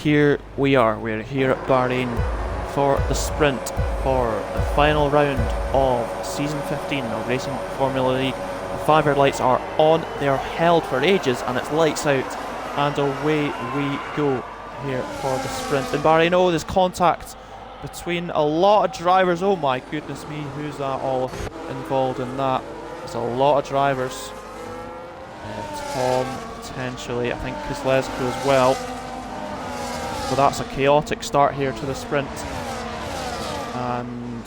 here we are. We're here at Bahrain for the sprint for the final round of Season 15 of Racing Formula League. The 5-yard lights are on, they are held for ages, and it's lights out, and away we go here for the sprint in Bahrain. Oh, there's contact between a lot of drivers. Oh my goodness me, who's that all involved in that? There's a lot of drivers. Tom, potentially, I think Kozlezko as well. So that's a chaotic start here to the sprint. And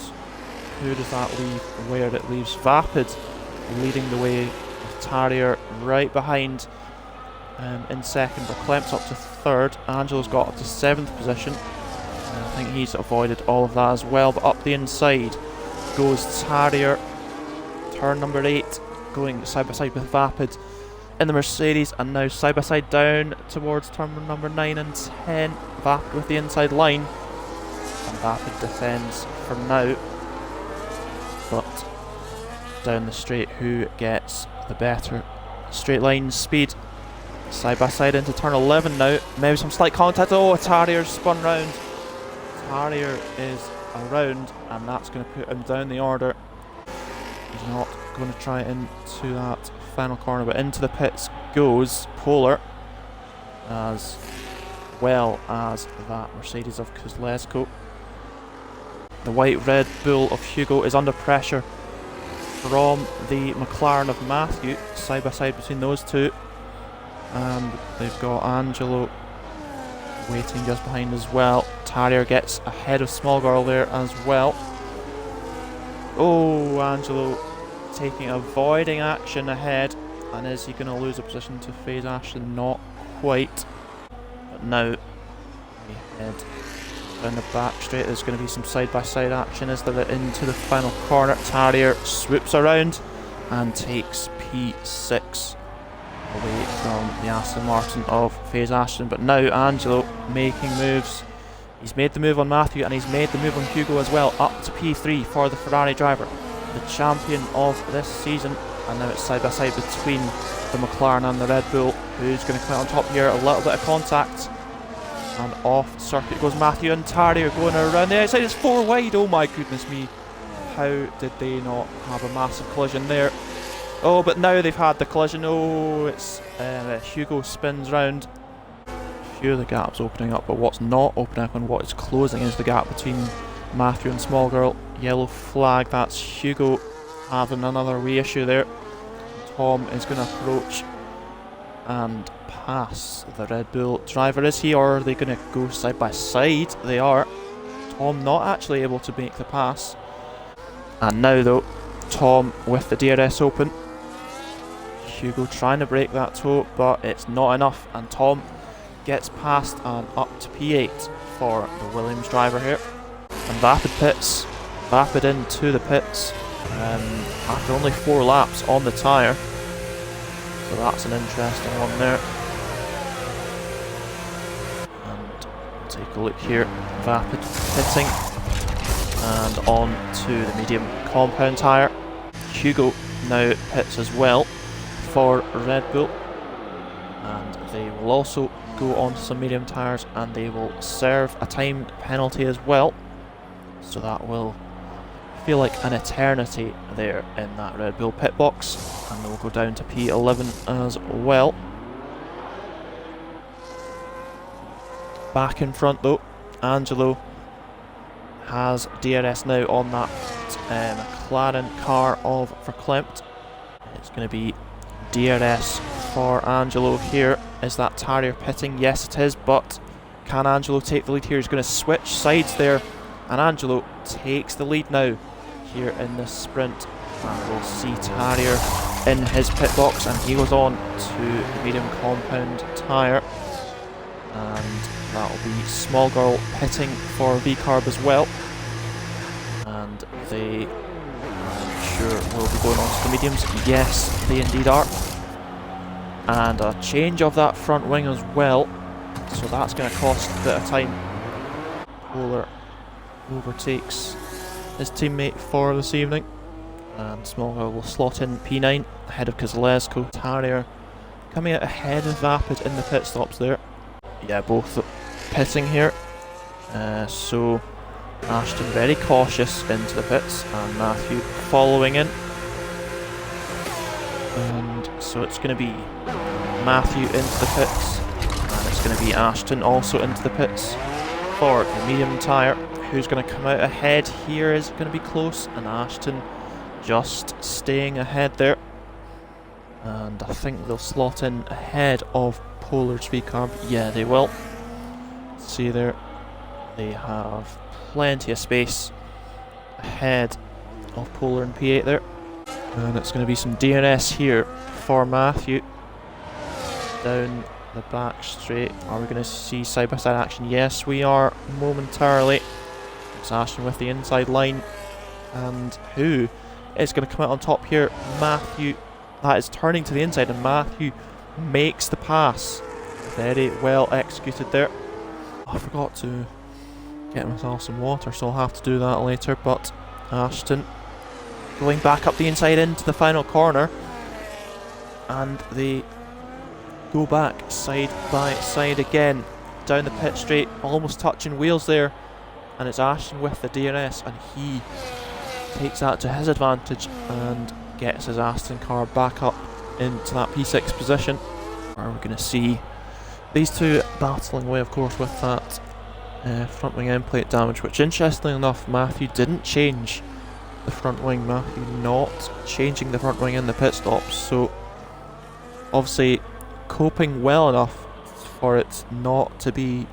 who does that leave? Where it leaves Vapid leading the way, with Tarrier right behind in second. Verklempt up to third. Angelo's got up to 7th position. And I think he's avoided all of that as well. But up the inside goes Tarrier. Turn number 8, going side by side with Vapid in the Mercedes, and now side by side down towards turn number 9 and 10. Vapid with the inside line, and Vapid defends for now. But down the straight, who gets the better straight line speed? Side by side into turn 11 now. Maybe some slight contact. Oh, Tarrier's spun round. Tarrier is around, and that's going to put him down the order. He's not going to try into that final corner, but into the pits goes Polar, as well as that Mercedes of Kozlezko. The white Red Bull of Hugo is under pressure from the McLaren of Matthew, side by side between those two, and they've got Angelo waiting just behind as well. Tarrier gets ahead of Small Girl there as well. Oh, Angelo avoiding action ahead, and is he going to lose a position to FaZe Ashton? Not quite. But now we head down the back straight. There's going to be some side-by-side action as they're into the final corner. Tarrier swoops around and takes P6 away from the Aston Martin of FaZe Ashton. But now Angelo making moves. He's made the move on Matthew, and he's made the move on Hugo as well, up to P3 for the Ferrari driver, the champion of this season. And now it's side by side between the McLaren and the Red Bull. Who's going to come out on top here? A little bit of contact, and off circuit goes Matthew, and Tarrier going around the outside. It's 4 wide. Oh my goodness me, how did they not have a massive collision there? Oh, but now they've had the collision. Oh, it's Hugo spins round. A few of the gaps opening up, but what's not opening up and what is closing is the gap between Matthew and Small Girl. Yellow flag, that's Hugo having another wee issue there. Tom is going to approach and pass the Red Bull driver. Is he, or are they going to go side by side? They are. Tom not actually able to make the pass. And now though, Tom with the DRS open. Hugo trying to break that toe, but it's not enough, and Tom gets past and up to P8 for the Williams driver here. And Vapid pits. Vapid into the pits after only 4 laps on the tyre. So that's an interesting one there. And we'll take a look here. Vapid pitting and on to the medium compound tyre. Hugo now pits as well for Red Bull, and they will also go on to some medium tyres, and they will serve a timed penalty as well. So that will feel like an eternity there in that Red Bull pit box, and they'll go down to P11 as well. Back in front though, Angelo has DRS now on that McLaren car of Verklempt. It's going to be DRS for Angelo here. Is that Tarrier pitting? Yes it is, but can Angelo take the lead here? He's going to switch sides there, and Angelo takes the lead now here in this sprint. And we'll see Tarrier in his pit box, and he goes on to the medium compound tyre. And that'll be Small Girl pitting for V-Carb as well. And they, I'm sure, will be going on to the mediums. Yes, they indeed are. And a change of that front wing as well. So that's going to cost a bit of time. Polar overtakes his teammate for this evening. And Small Girl will slot in P9 ahead of Kozlezko. Tarrier coming out ahead of Vapid in the pit stops there. Yeah, both pitting here. So Ashton very cautious into the pits, and Matthew following in. And so it's going to be Matthew into the pits, and it's going to be Ashton also into the pits for the medium tyre. Who's going to come out ahead here? Is it going to be close? And Ashton just staying ahead there. And I think they'll slot in ahead of Polar's V-Carb. Yeah, they will. See there, they have plenty of space ahead of Polar and P8 there. And it's going to be some DNS here for Matthew. Down the back straight. Are we going to see side-by-side action? Yes, we are momentarily. It's Ashton with the inside line. And who is going to come out on top here? Matthew. That is turning to the inside, and Matthew makes the pass. Very well executed there. I forgot to get myself some water, so I'll have to do that later. But Ashton going back up the inside into the final corner, and they go back side by side again down the pit straight, almost touching wheels there, and it's Ashton with the DRS, and he takes that to his advantage and gets his Aston car back up into that P6 position. Where we're going to see these two battling away, of course, with that front wing end plate damage, which interestingly enough Matthew didn't change the front wing. Matthew not changing the front wing in the pit stops, so obviously coping well enough for it not to be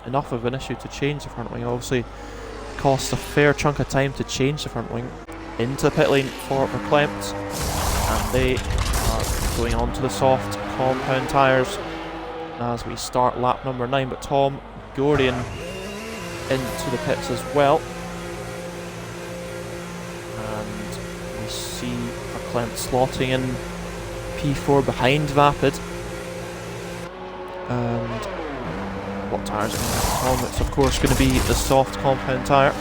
enough of an issue to change the front wing. Obviously costs a fair chunk of time to change the front wing into the pit lane for Verklempt, and they are going on to the soft compound tyres as we start lap number 9. But Tom Gorian into the pits as well, and we see Verklempt slotting in P4 behind Vapid. And what tyres are going to be Tom? It's of course going to be the soft compound tyre.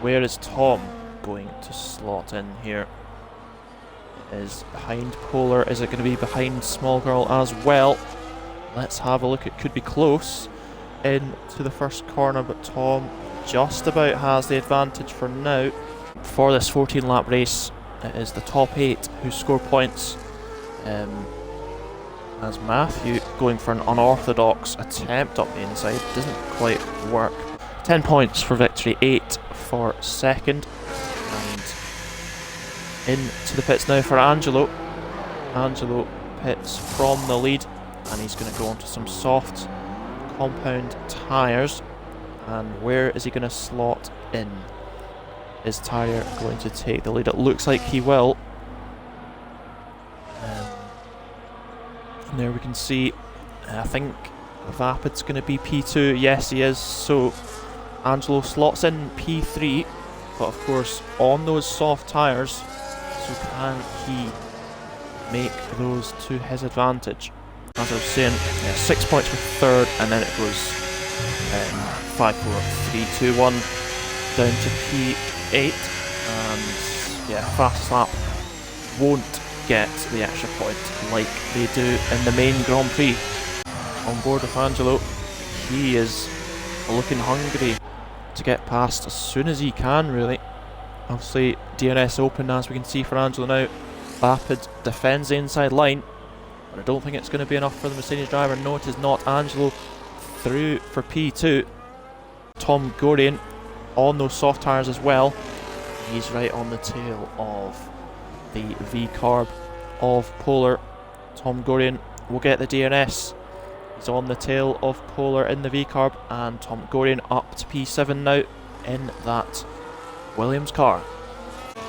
Where is Tom going to slot in here? Is behind Polar? Is it going to be behind Small Girl as well? Let's have a look. It could be close into the first corner, but Tom just about has the advantage for now. For this 14 lap race, it is the top 8 who score points. As Matthew going for an unorthodox attempt up the inside, doesn't quite work. 10 points for victory, 8 for second. And into the pits now for Angelo. Angelo pits from the lead, and he's going to go onto some soft compound tyres. And where is he going to slot in? Is tyre going to take the lead? It looks like he will. And there we can see, I think Vapid's going to be P2. Yes, he is. So Angelo slots in P3, but of course on those soft tyres, so can he make those to his advantage? As I was saying, 6 points for third, and then it goes 5, 4, 3, 2, 1 down to P8, and yeah, fastest lap won't get the extra point like they do in the main Grand Prix. On board with Angelo, he is looking hungry to get past as soon as he can, really. Obviously DRS open, as we can see, for Angelo now. Vapid defends the inside line, but I don't think it's going to be enough for the Mercedes driver. No, it is not. Angelo through for P2. Tom Gorian on those soft tyres as well. He's right on the tail of the V-Carb of Polar. Tom Gorian will get the DRS. He's on the tail of Polar in the V-Carb, and Tom Gorian up to P7 now in that Williams car.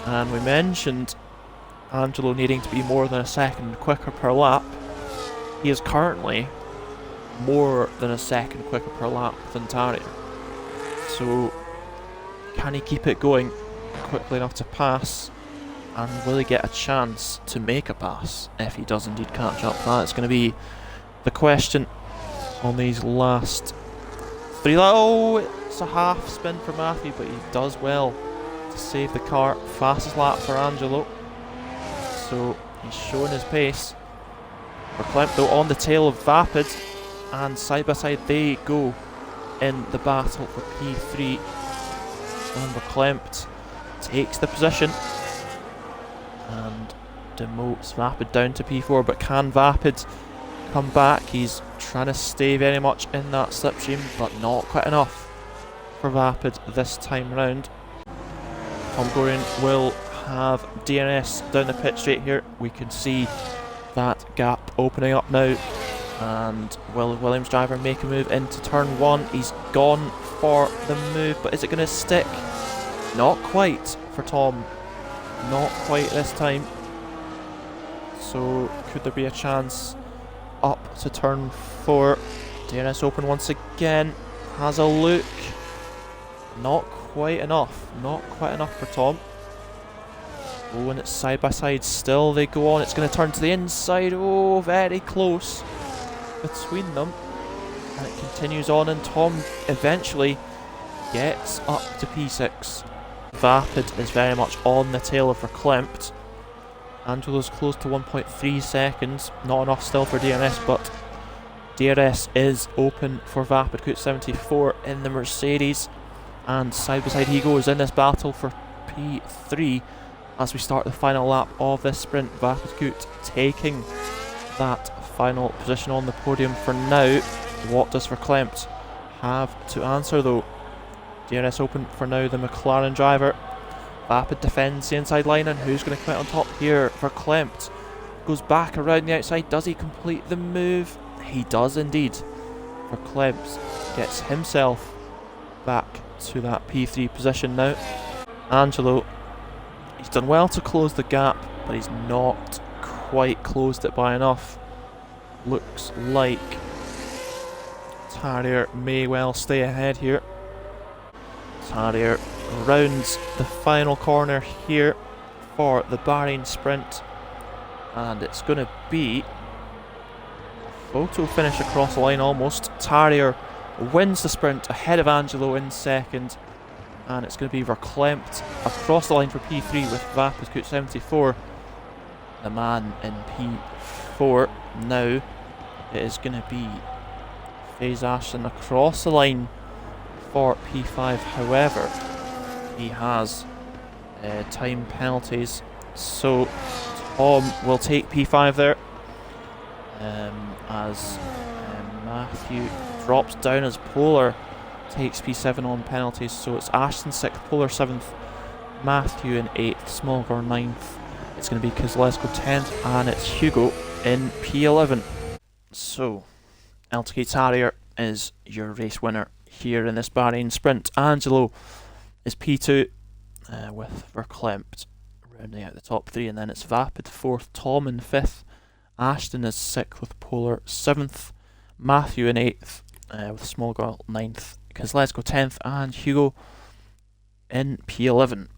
And we mentioned Angelo needing to be more than a second quicker per lap. He is currently more than a second quicker per lap than Tarrier. So can he keep it going quickly enough to pass? And will he get a chance to make a pass if he does indeed catch up? That's going to be the question on these last 3 laps. Oh, it's a half spin for Matthew, but he does well to save the car. Fastest lap for Angelo, so he's showing his pace. Verklempt though on the tail of Vapid, and side by side they go in the battle for P3. And Verklempt takes the position and demotes Vapid down to P4, but can Vapid come back? He's trying to stay very much in that slipstream, but not quite enough for Vapid this time round. Tom Gorian will have DNS down the pit straight here. We can see that gap opening up now, and will Williams driver make a move into turn 1? He's gone for the move, but is it going to stick? Not quite for Tom, not quite this time. So could there be a chance up to turn 4? DNS open once again, has a look. Not quite enough, not quite enough for Tom. Oh, and it's side by side still, they go on. It's going to turn to the inside. Oh, very close between them, and it continues on, and Tom eventually gets up to P6. Vapid is very much on the tail of Verklempt. Angelo's close to 1.3 seconds, not enough still for DNS, but DRS is open for Vapid. Coot 74 in the Mercedes, and side by side he goes in this battle for P3 as we start the final lap of this sprint. Vapid Coot taking that final position on the podium for now. What does Verklempt have to answer though? DRS open for now, the McLaren driver. Vapid defends the inside line, and who's going to come out on top here? Verklempt goes back around the outside. Does he complete the move? He does indeed. Verklempt gets himself back to that P3 position now. Angelo, he's done well to close the gap, but he's not quite closed it by enough. Looks like Tarrier may well stay ahead here. Tarrier rounds the final corner here for the Bahrain sprint, and it's going to be a photo finish across the line almost. Tarrier wins the sprint ahead of Angelo in second, and it's going to be Verklempt across the line for P3 with Vapid Coot 74, the man in P4. Now it is going to be FaZe Ashton across the line for P5. However, he has time penalties, so Tom will take P5 there, as Matthew drops down as Polar takes P7 on penalties. So it's Ashton 6th, Polar 7th, Matthew in 8th, Smolgor 9th. It's going to be Kozlesko 10th, and it's Hugo in P11. So LTK Tarrier is your race winner here in this Bahrain sprint. Angelo is P2 with Verklempt rounding out the top 3, and then it's Vapid 4th, Tom in 5th, Ashton is 6th with Polar 7th, Matthew in 8th with Small Girl 9th, Kozlesko 10th, and Hugo in P11.